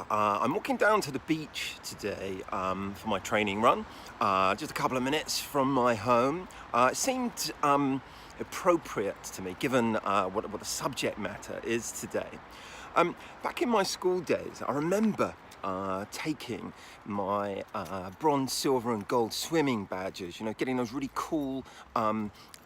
I'm walking down to the beach today for my training run, just a couple of minutes from my home. It seemed appropriate to me, given what the subject matter is today. Back in my school days, I remember taking my bronze, silver and gold swimming badges, getting those really cool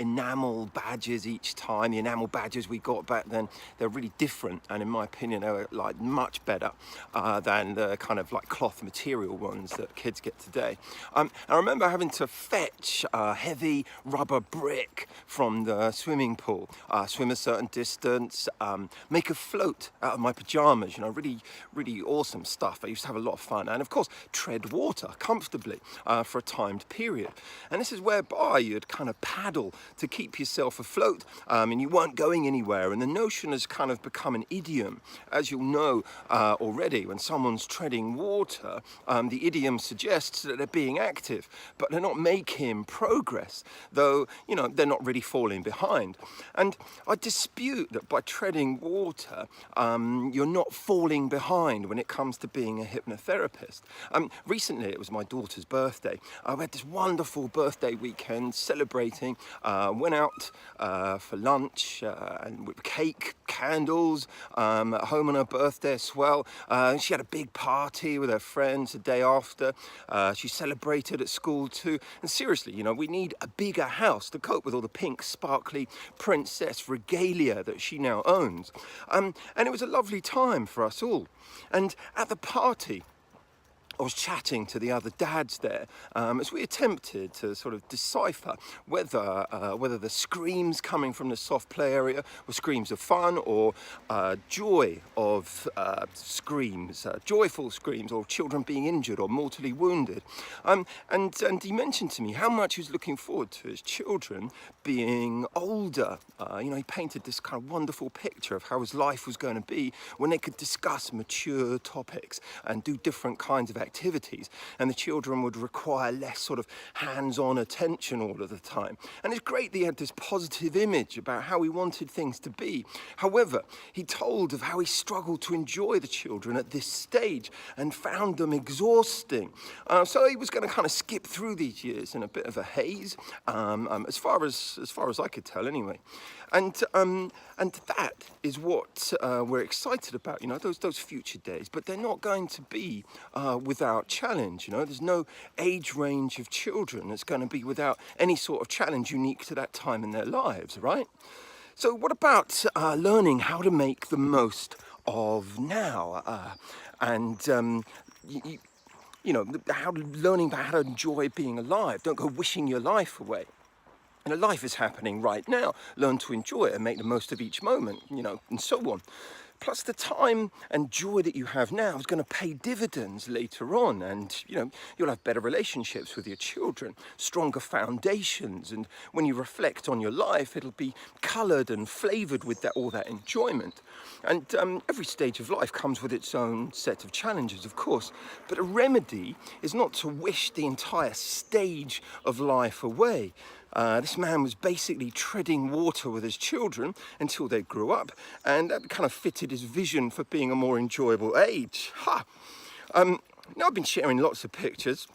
enamel badges each time. The enamel badges we got back then, they're really different, and in my opinion they were like much better than the kind of like cloth material ones that kids get today. I remember having to fetch a heavy rubber brick from the swimming pool, swim a certain distance, make a float out of my pajamas, really awesome stuff. I used to have a lot of fun, and of course tread water comfortably for a timed period. And this is whereby you'd kind of paddle to keep yourself afloat, and you weren't going anywhere. And the notion has kind of become an idiom, as you'll know already. When someone's treading water, the idiom suggests that they're being active, but they're not making progress, though they're not really falling behind. And I dispute that by treading water you're not falling behind when it comes to being a hypnotherapist. Recently it was my daughter's birthday. We had this wonderful birthday weekend celebrating. Went out for lunch and with cake, candles, at home on her birthday as well. She had a big party with her friends the day after. She celebrated at school too. And seriously, we need a bigger house to cope with all the pink, sparkly princess regalia that she now owns. And it was a lovely time for us all. And at the party, I was chatting to the other dads there as we attempted to sort of decipher whether the screams coming from the soft play area were screams of fun or joy of screams, joyful screams, or children being injured or mortally wounded. And he mentioned to me how much he was looking forward to his children being older. He painted this kind of wonderful picture of how his life was going to be when they could discuss mature topics and do different kinds of activities, and the children would require less sort of hands-on attention all of the time. And it's great that he had this positive image about how he wanted things to be. However, he told of how he struggled to enjoy the children at this stage and found them exhausting. So he was going to kind of skip through these years in a bit of a haze, as far as I could tell anyway. And that is what we're excited about, those future days. But they're not going to be without challenge. There's no age range of children that's going to be without any sort of challenge unique to that time in their lives, right? So what about learning how to make the most of now, learning about how to enjoy being alive? Don't go wishing your life away. Life is happening right now. Learn to enjoy it and make the most of each moment, and so on. Plus, the time and joy that you have now is going to pay dividends later on, and you'll have better relationships with your children, stronger foundations, and when you reflect on your life, it'll be coloured and flavoured with all that enjoyment. And every stage of life comes with its own set of challenges, of course, but a remedy is not to wish the entire stage of life away. This man was basically treading water with his children until they grew up, and that kind of fitted his vision for being a more enjoyable age. Now I've been sharing lots of pictures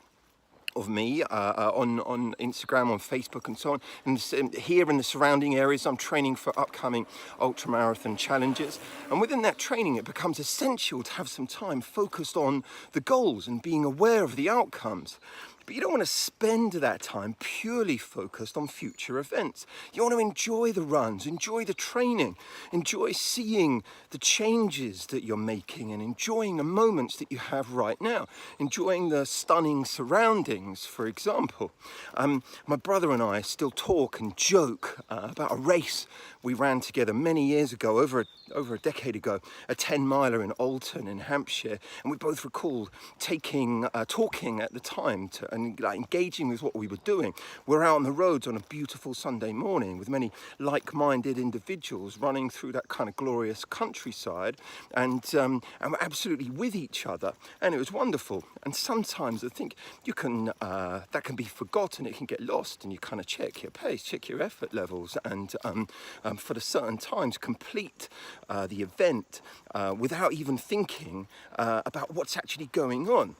of me on Instagram, on Facebook and so on. And here in the surrounding areas, I'm training for upcoming ultramarathon challenges. And within that training, it becomes essential to have some time focused on the goals and being aware of the outcomes. But you don't want to spend that time purely focused on future events. You want to enjoy the runs, enjoy the training, enjoy seeing the changes that you're making and enjoying the moments that you have right now, enjoying the stunning surroundings, for example. My brother and I still talk and joke about a race we ran together many years ago, over a decade ago, a 10-miler in Alton in Hampshire, and we both recall talking at the time to and like engaging with what we were doing. We're out on the roads on a beautiful Sunday morning with many like-minded individuals running through that kind of glorious countryside, and we're absolutely with each other, and it was wonderful. And sometimes I think you can that can be forgotten, it can get lost, and you kind of check your pace, check your effort levels, and for the certain times complete the event without even thinking about what's actually going on.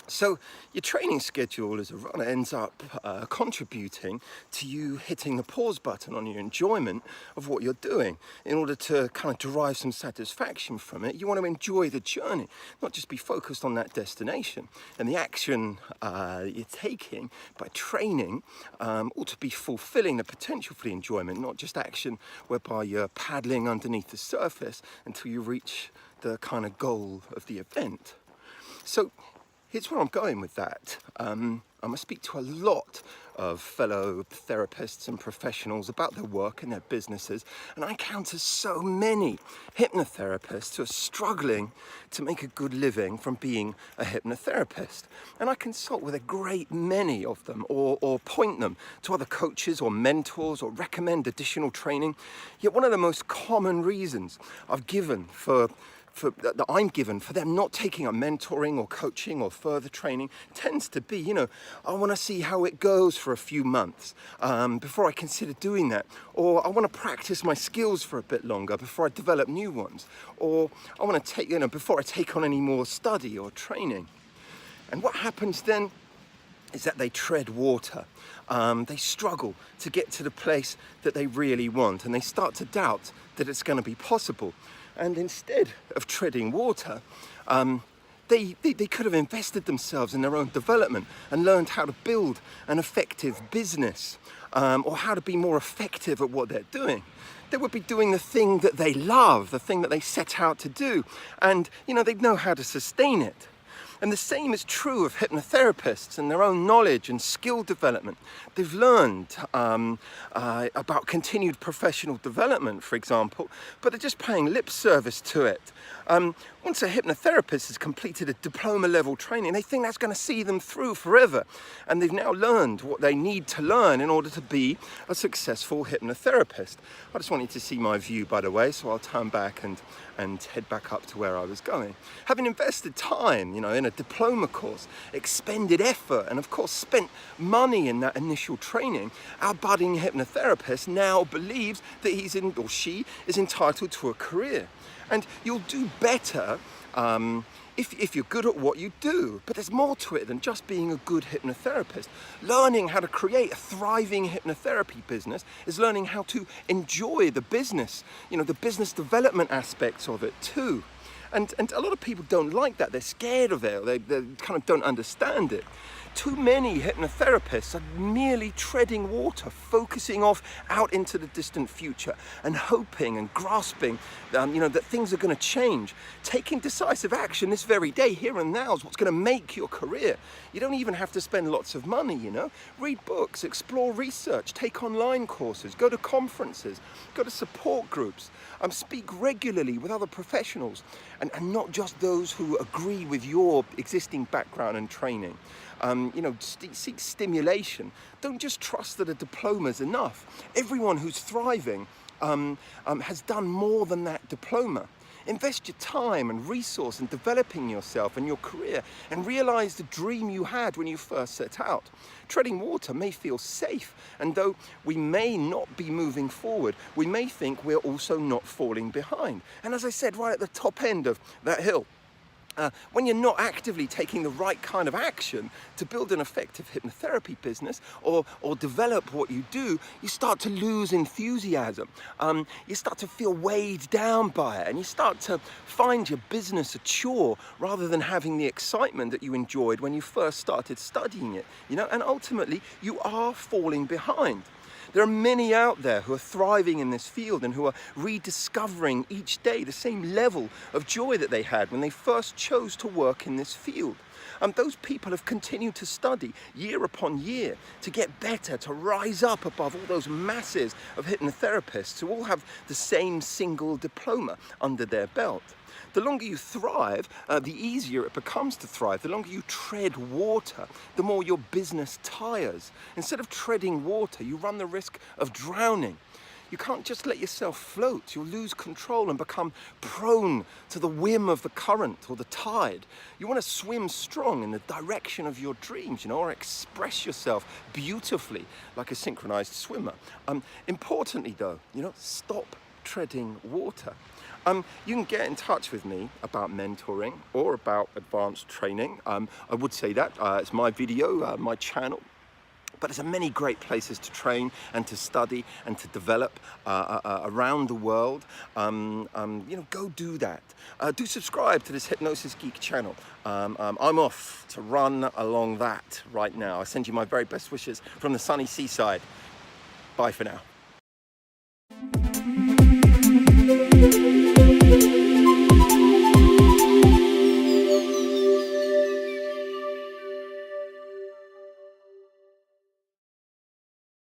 So your training schedule as a runner ends up contributing to you hitting the pause button on your enjoyment of what you're doing. In order to kind of derive some satisfaction from it, you want to enjoy the journey, not just be focused on that destination. And the action you're taking by training ought to be fulfilling the potential for the enjoyment, not just action whereby you're paddling underneath the surface until you reach the kind of goal of the event. So here's where I'm going with that. I'm going to speak to a lot of fellow therapists and professionals about their work and their businesses, and I encounter so many hypnotherapists who are struggling to make a good living from being a hypnotherapist. And I consult with a great many of them, or point them to other coaches or mentors, or recommend additional training. Yet one of the most common reasons I've given that I'm given for them not taking up mentoring or coaching or further training tends to be, I want to see how it goes for a few months before I consider doing that, or I want to practice my skills for a bit longer before I develop new ones, or I want to take, before I take on any more study or training. And what happens then is that they tread water. They struggle to get to the place that they really want, and they start to doubt that it's going to be possible. And instead of treading water, they could have invested themselves in their own development and learned how to build an effective business, or how to be more effective at what they're doing. They would be doing the thing that they love, the thing that they set out to do, and they'd know how to sustain it. And the same is true of hypnotherapists and their own knowledge and skill development. They've learned about continued professional development, for example, but they're just paying lip service to it. Once a hypnotherapist has completed a diploma level training, they think that's going to see them through forever. And they've now learned what they need to learn in order to be a successful hypnotherapist. I just wanted to see my view, by the way, so I'll turn back and head back up to where I was going. Having invested time, in a diploma course, expended effort, and of course spent money in that initial training, our budding hypnotherapist now believes that she is entitled to a career. And you'll do better if you're good at what you do. But there's more to it than just being a good hypnotherapist. Learning how to create a thriving hypnotherapy business is learning how to enjoy the business, the business development aspects of it too. And a lot of people don't like that. They're scared of it, or they kind of don't understand it. Too many hypnotherapists are merely treading water, focusing out into the distant future and hoping and grasping, that things are going to change. Taking decisive action this very day, here and now, is what's going to make your career. You don't even have to spend lots of money, Read books, explore research, take online courses, go to conferences, go to support groups, speak regularly with other professionals, and not just those who agree with your existing background and training. Seek stimulation. Don't just trust that a diploma is enough. Everyone who's thriving has done more than that diploma. Invest your time and resource in developing yourself and your career, and realize the dream you had when you first set out. Treading water may feel safe, and though we may not be moving forward, we may think we're also not falling behind. And as I said, right at the top end of that hill, when you're not actively taking the right kind of action to build an effective hypnotherapy business or develop what you do, you start to lose enthusiasm. You start to feel weighed down by it, and you start to find your business a chore rather than having the excitement that you enjoyed when you first started studying it. And ultimately you are falling behind. There are many out there who are thriving in this field and who are rediscovering each day the same level of joy that they had when they first chose to work in this field. Those people have continued to study year upon year to get better, to rise up above all those masses of hypnotherapists who all have the same single diploma under their belt. The longer you thrive, the easier it becomes to thrive. The longer you tread water, the more your business tires. Instead of treading water, you run the risk of drowning. You can't just let yourself float. You'll lose control and become prone to the whim of the current or the tide. You want to swim strong in the direction of your dreams, or express yourself beautifully like a synchronized swimmer. Importantly though, stop treading water. You can get in touch with me about mentoring or about advanced training. I would say that it's my video, my channel. But there's many great places to train and to study and to develop around the world. Go do that. Do subscribe to this Hypnosis Geek channel. I'm off to run along that right now. I send you my very best wishes from the sunny seaside. Bye for now.